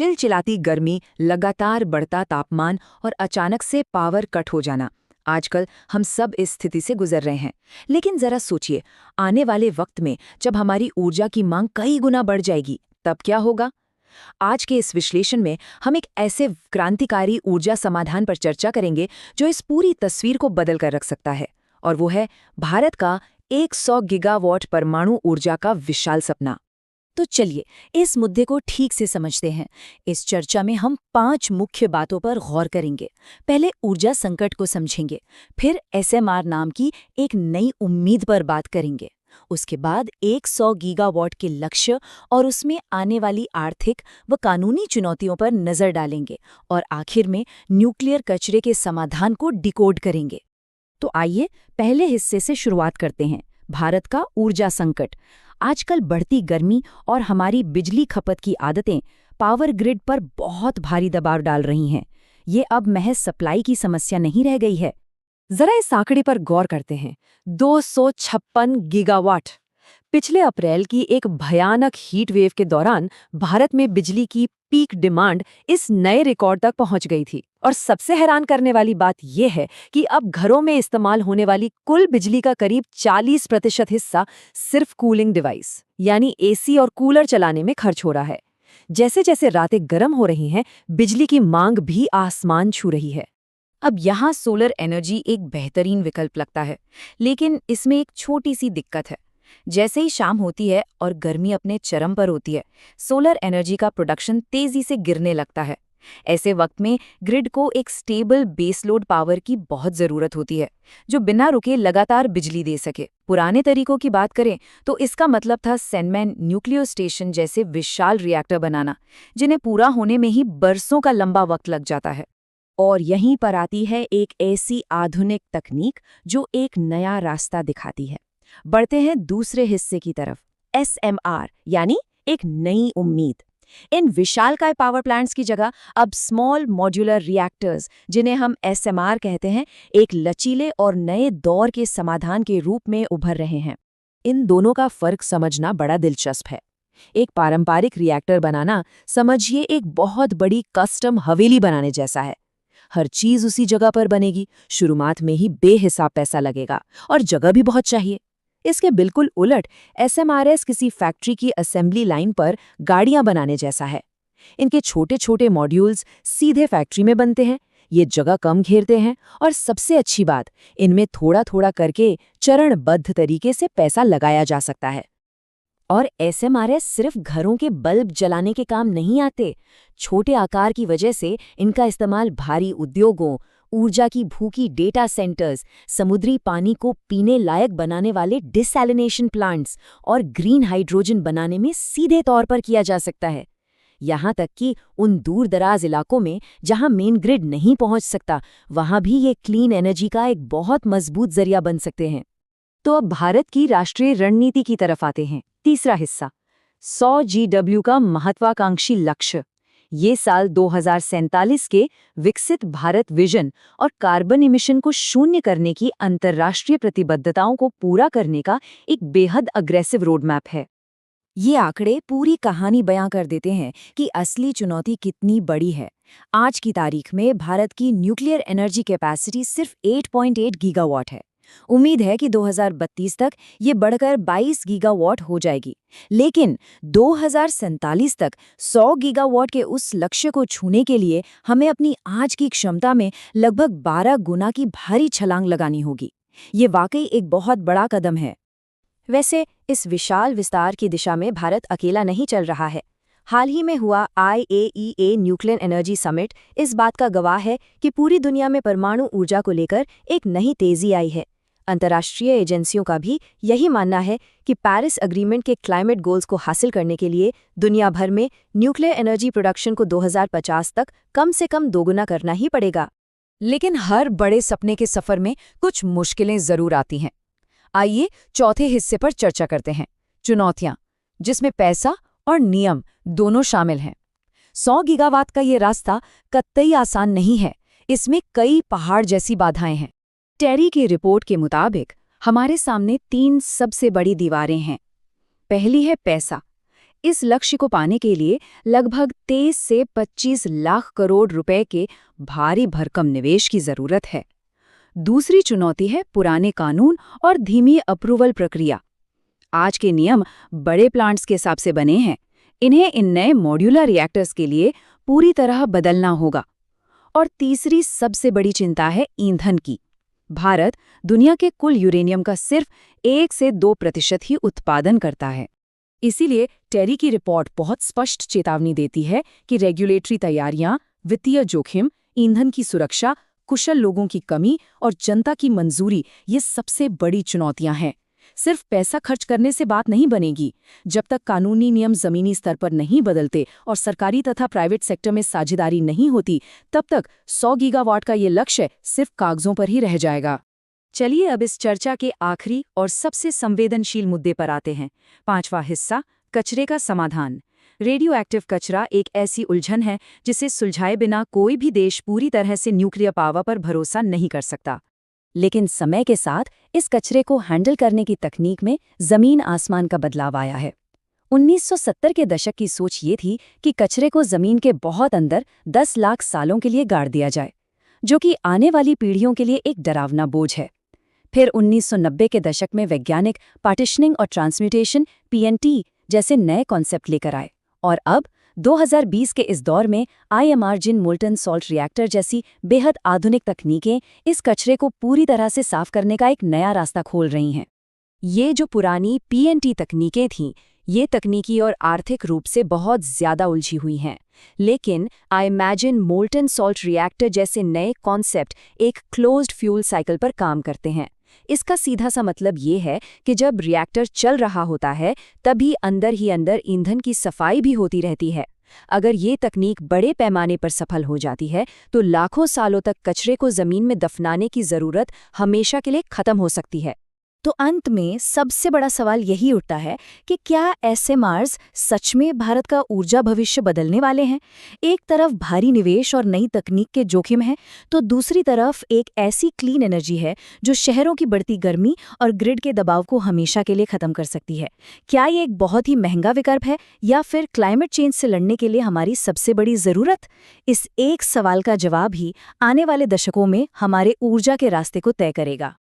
चिलचिलाती गर्मी, लगातार बढ़ता तापमान और अचानक से पावर कट हो जाना। आजकल हम सब इस स्थिति से गुजर रहे हैं। लेकिन जरा सोचिए, आने वाले वक्त में जब हमारी ऊर्जा की मांग कई गुना बढ़ जाएगी, तब क्या होगा? आज के इस विश्लेषण में हम एक ऐसे क्रांतिकारी ऊर्जा समाधान पर चर्चा करेंगे जो इस पूरी तस्वीर को बदल कर रख सकता है। और वो है भारत का 100 गीगावाट परमाणु ऊर्जा का विशाल सपना। तो चलिए इस मुद्दे को ठीक से समझते हैं। इस चर्चा में हम 5 मुख्य बातों पर गौर करेंगे। पहले ऊर्जा संकट को समझेंगे, फिर एसएमआर नाम की एक नई उम्मीद पर बात करेंगे, उसके बाद 100 गीगावाट के लक्ष्य और उसमें आने वाली आर्थिक व कानूनी चुनौतियों पर नजर डालेंगे, और आखिर में न्यूक्लियर कचरे के समाधान को डिकोड करेंगे। तो आइए पहले हिस्से से शुरुआत करते हैं, भारत का ऊर्जा संकट। आजकल बढ़ती गर्मी और हमारी बिजली खपत की आदतें पावर ग्रिड पर बहुत भारी दबाव डाल रही हैं। ये अब महज सप्लाई की समस्या नहीं रह गई है। जरा इस आंकड़े पर गौर करते हैं, 256 गीगावाट। पिछले अप्रैल की एक भयानक हीट वेव के दौरान भारत में बिजली की पीक डिमांड इस नए रिकॉर्ड तक पहुंच गई थी। और सबसे हैरान करने वाली बात यह है कि अब घरों में इस्तेमाल होने वाली कुल बिजली का करीब 40% हिस्सा सिर्फ कूलिंग डिवाइस यानी एसी और कूलर चलाने में खर्च हो रहा है। जैसे जैसे रातें गर्म हो रही हैं, बिजली की मांग भी आसमान छू रही है। अब यहाँ सोलर एनर्जी एक बेहतरीन विकल्प लगता है, लेकिन इसमें एक छोटी सी दिक्कत है। जैसे ही शाम होती है और गर्मी अपने चरम पर होती है, सोलर एनर्जी का प्रोडक्शन तेजी से गिरने लगता है। ऐसे वक्त में ग्रिड को एक स्टेबल बेसलोड पावर की बहुत ज़रूरत होती है, जो बिना रुके लगातार बिजली दे सके। पुराने तरीकों की बात करें तो इसका मतलब था सेनमैन न्यूक्लियर स्टेशन जैसे विशाल रिएक्टर बनाना, जिन्हें पूरा होने में ही बरसों का लंबा वक्त लग जाता है। और यहीं पर आती है एक ऐसी आधुनिक तकनीक जो एक नया रास्ता दिखाती है। बढ़ते हैं दूसरे हिस्से की तरफ, एसएमआर यानी एक नई उम्मीद। इन विशालकाय पावर प्लांट्स की जगह अब स्मॉल मॉड्यूलर रिएक्टर्स, जिन्हें हम एसएमआर कहते हैं, एक लचीले और नए दौर के समाधान के रूप में उभर रहे हैं। इन दोनों का फर्क समझना बड़ा दिलचस्प है। एक पारंपरिक रिएक्टर बनाना समझिए एक बहुत बड़ी कस्टम हवेली बनाने जैसा है। हर चीज उसी जगह पर बनेगी, शुरुआत में ही बेहिसाब पैसा लगेगा और जगह भी बहुत चाहिए। इसके बिल्कुल उलट एसएमआरएस किसी फैक्ट्री की असेंबली लाइन पर गाड़ियां बनाने जैसा है। इनके छोटे छोटे मॉड्यूल्स सीधे फैक्ट्री में बनते हैं, ये जगह कम घेरते हैं, और सबसे अच्छी बात, इनमें थोड़ा थोड़ा करके चरणबद्ध तरीके से पैसा लगाया जा सकता है। और एसएमआरएस सिर्फ घरों के बल्ब जलाने के काम नहीं आते। छोटे आकार की वजह से इनका इस्तेमाल भारी उद्योगों, ऊर्जा की भूखी डेटा सेंटर्स, समुद्री पानी को पीने लायक बनाने वाले डिसैलिनेशन प्लांट्स और ग्रीन हाइड्रोजन बनाने में सीधे तौर पर किया जा सकता है। यहाँ तक कि उन दूर दराज इलाकों में जहाँ मेन ग्रिड नहीं पहुँच सकता, वहाँ भी ये क्लीन एनर्जी का एक बहुत मजबूत जरिया बन सकते हैं। तो अब भारत की राष्ट्रीय रणनीति की तरफ आते हैं। तीसरा हिस्सा, 100 GW का महत्वाकांक्षी लक्ष्य। ये साल 2047 के विकसित भारत विजन और कार्बन इमिशन को शून्य करने की अंतर्राष्ट्रीय प्रतिबद्धताओं को पूरा करने का एक बेहद अग्रेसिव रोड मैप है। ये आंकड़े पूरी कहानी बयां कर देते हैं कि असली चुनौती कितनी बड़ी है। आज की तारीख में भारत की न्यूक्लियर एनर्जी कैपेसिटी सिर्फ 8.8 गीगावाट है। उम्मीद है कि 2032 तक ये बढ़कर 22 गीगावाट हो जाएगी, लेकिन 2047 तक 100 गीगावाट के उस लक्ष्य को छूने के लिए हमें अपनी आज की क्षमता में लगभग 12 गुना की भारी छलांग लगानी होगी। ये वाकई एक बहुत बड़ा कदम है। वैसे इस विशाल विस्तार की दिशा में भारत अकेला नहीं चल रहा है। हाल ही में हुआ IAEA न्यूक्लियर एनर्जी समिट इस बात का गवाह है कि पूरी दुनिया में परमाणु ऊर्जा को लेकर एक नई तेजी आई है। अंतर्राष्ट्रीय एजेंसियों का भी यही मानना है कि पेरिस एग्रीमेंट के क्लाइमेट गोल्स को हासिल करने के लिए दुनिया भर में न्यूक्लियर एनर्जी प्रोडक्शन को 2050 तक कम से कम दोगुना करना ही पड़ेगा। लेकिन हर बड़े सपने के सफर में कुछ मुश्किलें जरूर आती हैं। आइए चौथे हिस्से पर चर्चा करते हैं, चुनौतियां, जिसमें पैसा और नियम दोनों शामिल हैं। 100 गीगावाट का ये रास्ता कतई आसान नहीं है। इसमें कई पहाड़ जैसी बाधाएं हैं। टेरी की रिपोर्ट के मुताबिक हमारे सामने 3 सबसे बड़ी दीवारें हैं। पहली है पैसा। इस लक्ष्य को पाने के लिए लगभग 23 से 25 लाख करोड़ रुपए के भारी भरकम निवेश की जरूरत है। दूसरी चुनौती है पुराने कानून और धीमी अप्रूवल प्रक्रिया। आज के नियम बड़े प्लांट्स के हिसाब से बने हैं, इन्हें इन नए मॉड्यूलर रिएक्टर्स के लिए पूरी तरह बदलना होगा। और तीसरी सबसे बड़ी चिंता है ईंधन की। भारत दुनिया के कुल यूरेनियम का सिर्फ 1 से 2% ही उत्पादन करता है। इसीलिए टेरी की रिपोर्ट बहुत स्पष्ट चेतावनी देती है कि रेगुलेटरी तैयारियां, वित्तीय जोखिम, ईंधन की सुरक्षा, कुशल लोगों की कमी और जनता की मंजूरी ये सबसे बड़ी चुनौतियां हैं। सिर्फ पैसा खर्च करने से बात नहीं बनेगी। जब तक कानूनी नियम जमीनी स्तर पर नहीं बदलते और सरकारी तथा प्राइवेट सेक्टर में साझेदारी नहीं होती, तब तक 100 गीगावाट का ये लक्ष्य सिर्फ कागजों पर ही रह जाएगा। चलिए अब इस चर्चा के आखिरी और सबसे संवेदनशील मुद्दे पर आते हैं। 5वां हिस्सा, कचरे का समाधान। रेडियो एक्टिव कचरा एक ऐसी उलझन है जिसे सुलझाए बिना कोई भी देश पूरी तरह से न्यूक्लियर पावर पर भरोसा नहीं कर सकता। लेकिन समय के साथ इस कचरे को हैंडल करने की तकनीक में जमीन आसमान का बदलाव आया है। 1970 के दशक की सोच ये थी कि कचरे को जमीन के बहुत अंदर 10 लाख सालों के लिए गाड़ दिया जाए, जो कि आने वाली पीढ़ियों के लिए एक डरावना बोझ है। फिर 1990 के दशक में वैज्ञानिक पार्टीशनिंग और ट्रांसम्यूटेशन (PNT) जैसे नए कॉन्सेप्ट लेकर आए, और अब 2020 के इस दौर में IMR-जिन मोल्टन सॉल्ट रिएक्टर जैसी बेहद आधुनिक तकनीकें इस कचरे को पूरी तरह से साफ करने का एक नया रास्ता खोल रही हैं। ये जो पुरानी PNT तकनीकें थीं, ये तकनीकी और आर्थिक रूप से बहुत ज़्यादा उलझी हुई हैं, लेकिन IMR-जिन मोल्टन सॉल्ट रिएक्टर जैसे नए कॉन्सेप्ट एक क्लोज्ड फ्यूल साइकिल पर काम करते हैं। इसका सीधा सा मतलब ये है कि जब रिएक्टर चल रहा होता है, तभी अंदर ही अंदर ईंधन की सफाई भी होती रहती है। अगर ये तकनीक बड़े पैमाने पर सफल हो जाती है, तो लाखों सालों तक कचरे को जमीन में दफनाने की जरूरत हमेशा के लिए खत्म हो सकती है। तो अंत में सबसे बड़ा सवाल यही उठता है कि क्या SMRs सच में भारत का ऊर्जा भविष्य बदलने वाले हैं? एक तरफ भारी निवेश और नई तकनीक के जोखिम हैं, तो दूसरी तरफ एक ऐसी क्लीन एनर्जी है जो शहरों की बढ़ती गर्मी और ग्रिड के दबाव को हमेशा के लिए खत्म कर सकती है। क्या ये एक बहुत ही महंगा विकल्प है या फिर क्लाइमेट चेंज से लड़ने के लिए हमारी सबसे बड़ी ज़रूरत? इस एक सवाल का जवाब ही आने वाले दशकों में हमारे ऊर्जा के रास्ते को तय करेगा।